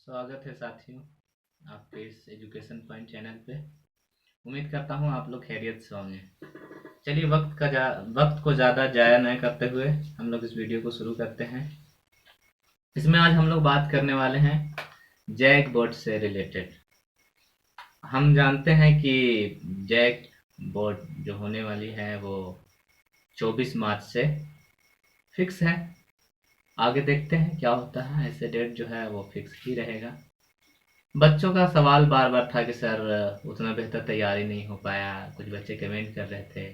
स्वागत है साथियों आपके इस एजुकेशन पॉइंट चैनल पे। उम्मीद करता हूँ आप लोग खैरियत से होंगे। चलिए वक्त को ज़्यादा जाया न करते हुए हम लोग इस वीडियो को शुरू करते हैं। इसमें आज हम लोग बात करने वाले हैं जैक बोर्ड से रिलेटेड। हम जानते हैं कि जैक बोर्ड जो होने वाली है वो 24 मार्च से फिक्स है। आगे देखते हैं क्या होता है। ऐसे डेट जो है वो फिक्स ही रहेगा। बच्चों का सवाल बार बार था कि सर उतना बेहतर तैयारी नहीं हो पाया। कुछ बच्चे कमेंट कर रहे थे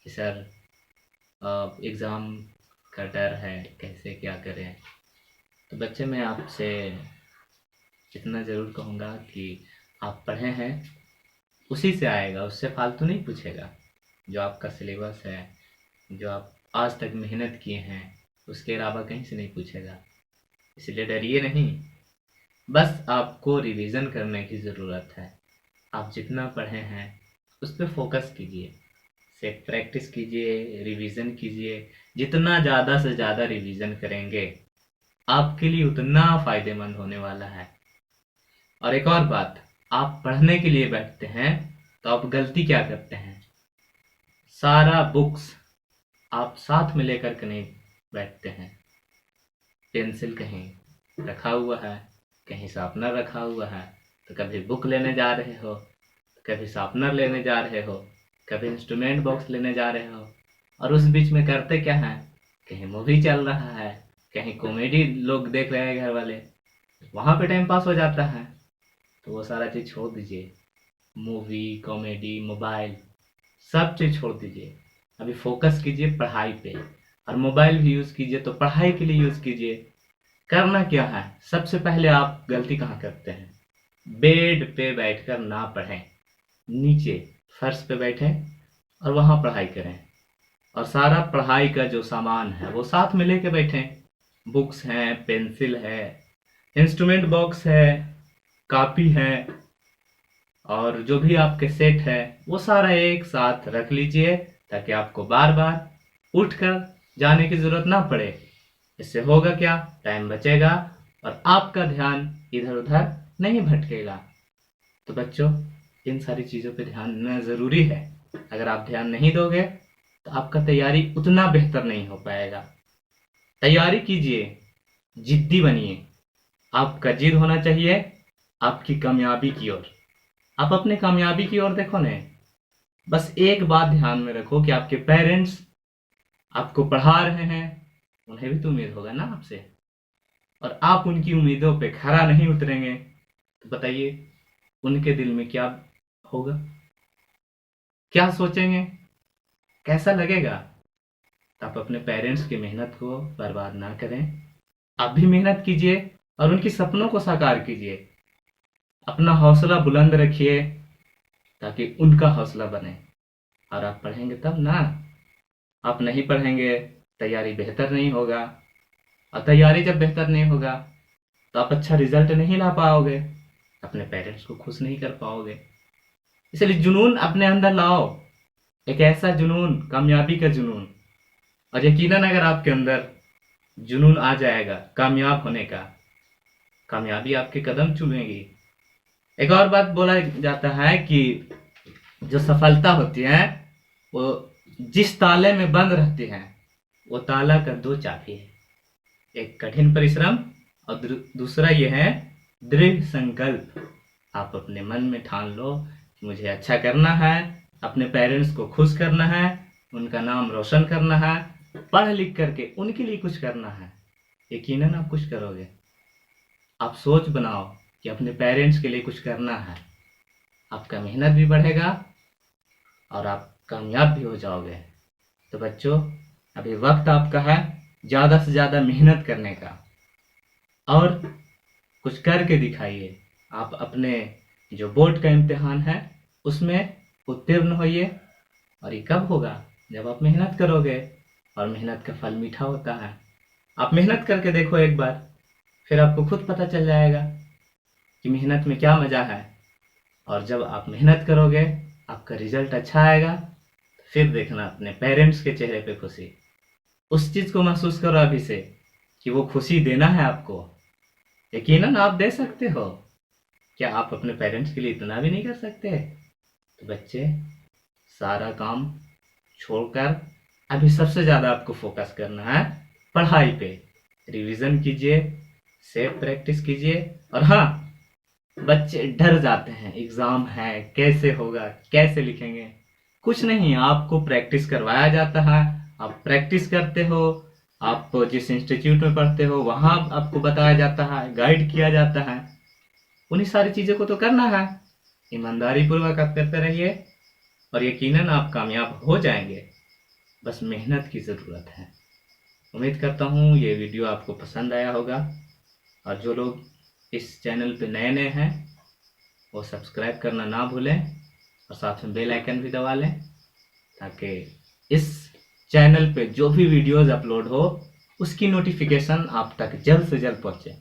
कि सर एग्ज़ाम का डर है, कैसे क्या करें। तो बच्चे मैं आपसे इतना ज़रूर कहूँगा कि आप पढ़े हैं उसी से आएगा, उससे फालतू नहीं पूछेगा। जो आपका सिलेबस है, जो आप आज तक मेहनत किए हैं, उसके अलावा कहीं से नहीं पूछेगा। इसलिए डरिए नहीं, बस आपको रिवीजन करने की ज़रूरत है। आप जितना पढ़े हैं उस पर फोकस कीजिए, सेट प्रैक्टिस कीजिए, रिवीजन कीजिए। जितना ज़्यादा से ज़्यादा रिवीजन करेंगे आपके लिए उतना फ़ायदेमंद होने वाला है। और एक और बात, आप पढ़ने के लिए बैठते हैं तो आप गलती क्या करते हैं, सारा बुक्स आप साथ में लेकर के नहीं बैठते हैं। पेंसिल कहीं रखा हुआ है, कहीं शार्पनर रखा हुआ है, तो कभी बुक लेने जा रहे हो, कभी शार्पनर लेने जा रहे हो, कभी इंस्ट्रूमेंट बॉक्स लेने जा रहे हो, और उस बीच में करते क्या हैं, कहीं मूवी चल रहा है, कहीं कॉमेडी लोग देख रहे हैं घर वाले, वहाँ पे टाइम पास हो जाता है। तो वो सारा चीज़ छोड़ दीजिए। मूवी, कॉमेडी, मोबाइल, सब चीज़ छोड़ दीजिए। अभी फोकस कीजिए पढ़ाई पे। और मोबाइल भी यूज़ कीजिए तो पढ़ाई के लिए यूज़ कीजिए। करना क्या है, सबसे पहले आप गलती कहाँ करते हैं, बेड पे बैठकर ना पढ़ें, नीचे फर्श पे बैठें और वहाँ पढ़ाई करें। और सारा पढ़ाई का जो सामान है वो साथ में लेके बैठें। बुक्स हैं, पेंसिल है, इंस्ट्रूमेंट बॉक्स है, कॉपी है, और जो भी आपके सेट है वो सारा एक साथ रख लीजिए, ताकि आपको बार बार उठकर जाने की जरूरत ना पड़े। इससे होगा क्या, टाइम बचेगा और आपका ध्यान इधर उधर नहीं भटकेगा। तो बच्चों, इन सारी चीज़ों पे ध्यान देना ज़रूरी है। अगर आप ध्यान नहीं दोगे तो आपका तैयारी उतना बेहतर नहीं हो पाएगा। तैयारी कीजिए, जिद्दी बनिए। आपका जिद होना चाहिए आपकी कामयाबी की ओर। आप अपने कामयाबी की ओर देखो ने। बस एक बात ध्यान में रखो कि आपके पेरेंट्स आपको पढ़ा रहे हैं, उन्हें भी तो उम्मीद होगा ना आपसे। और आप उनकी उम्मीदों पे खरा नहीं उतरेंगे तो बताइए उनके दिल में क्या होगा, क्या सोचेंगे, कैसा लगेगा। तो आप अपने पेरेंट्स की मेहनत को बर्बाद ना करें। आप भी मेहनत कीजिए और उनकी सपनों को साकार कीजिए। अपना हौसला बुलंद रखिए ताकि उनका हौसला बने। और आप पढ़ेंगे तब ना। आप नहीं पढ़ेंगे, तैयारी बेहतर नहीं होगा। और तैयारी जब बेहतर नहीं होगा तो आप अच्छा रिजल्ट नहीं ला पाओगे, अपने पेरेंट्स को खुश नहीं कर पाओगे। इसलिए जुनून अपने अंदर लाओ, एक ऐसा जुनून, कामयाबी का जुनून। और यकीनन अगर आपके अंदर जुनून आ जाएगा कामयाब होने का, कामयाबी आपके कदम चूमेगी। एक और बात बोला जाता है कि जो सफलता होती है वो जिस ताले में बंद रहती है वो ताला का दो चाबी है, एक कठिन परिश्रम और दूसरा ये है दृढ़ संकल्प। आप अपने मन में ठान लो कि मुझे अच्छा करना है, अपने पेरेंट्स को खुश करना है, उनका नाम रोशन करना है, पढ़ लिख करके उनके लिए कुछ करना है। यकीनन आप कुछ करोगे। आप सोच बनाओ कि अपने पेरेंट्स के लिए कुछ करना है, आपका मेहनत भी बढ़ेगा और आप कामयाब भी हो जाओगे। तो बच्चों, अभी वक्त आपका है ज़्यादा से ज़्यादा मेहनत करने का, और कुछ करके दिखाइए। आप अपने जो बोर्ड का इम्तिहान है उसमें उत्तीर्ण होइए। और ये कब होगा, जब आप मेहनत करोगे, और मेहनत का फल मीठा होता है। आप मेहनत करके देखो एक बार, फिर आपको खुद पता चल जाएगा कि मेहनत में क्या मज़ा है। और जब आप मेहनत करोगे, आपका रिजल्ट अच्छा आएगा, तो फिर देखना अपने पेरेंट्स के चेहरे पे खुशी। उस चीज़ को महसूस करो अभी से कि वो खुशी देना है आपको। यकीनन आप दे सकते हो। क्या आप अपने पेरेंट्स के लिए इतना भी नहीं कर सकते? तो बच्चे, सारा काम छोड़कर अभी सबसे ज़्यादा आपको फोकस करना है पढ़ाई पे। रिवीजन कीजिए, सेफ प्रैक्टिस कीजिए। और हाँ, बच्चे डर जाते हैं, एग्ज़ाम है, कैसे होगा, कैसे लिखेंगे। कुछ नहीं, आपको प्रैक्टिस करवाया जाता है, आप प्रैक्टिस करते हो। आप जिस इंस्टीट्यूट में पढ़ते हो वहाँ आपको बताया जाता है, गाइड किया जाता है। उन्हीं सारी चीज़ों को तो करना है। ईमानदारी पूर्वक आप करते रहिए और यकीनन आप कामयाब हो जाएंगे। बस मेहनत की ज़रूरत है। उम्मीद करता हूँ ये वीडियो आपको पसंद आया होगा। और जो लोग इस चैनल पे नए नए हैं वो सब्सक्राइब करना ना भूलें और साथ में बेल आइकन भी दबा लें, ताकि इस चैनल पे जो भी वीडियोस अपलोड हो उसकी नोटिफिकेशन आप तक जल्द से जल्द पहुंचे।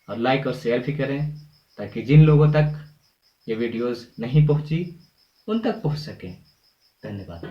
और लाइक और शेयर भी करें, ताकि जिन लोगों तक ये वीडियोस नहीं पहुंची उन तक पहुंच सके। धन्यवाद।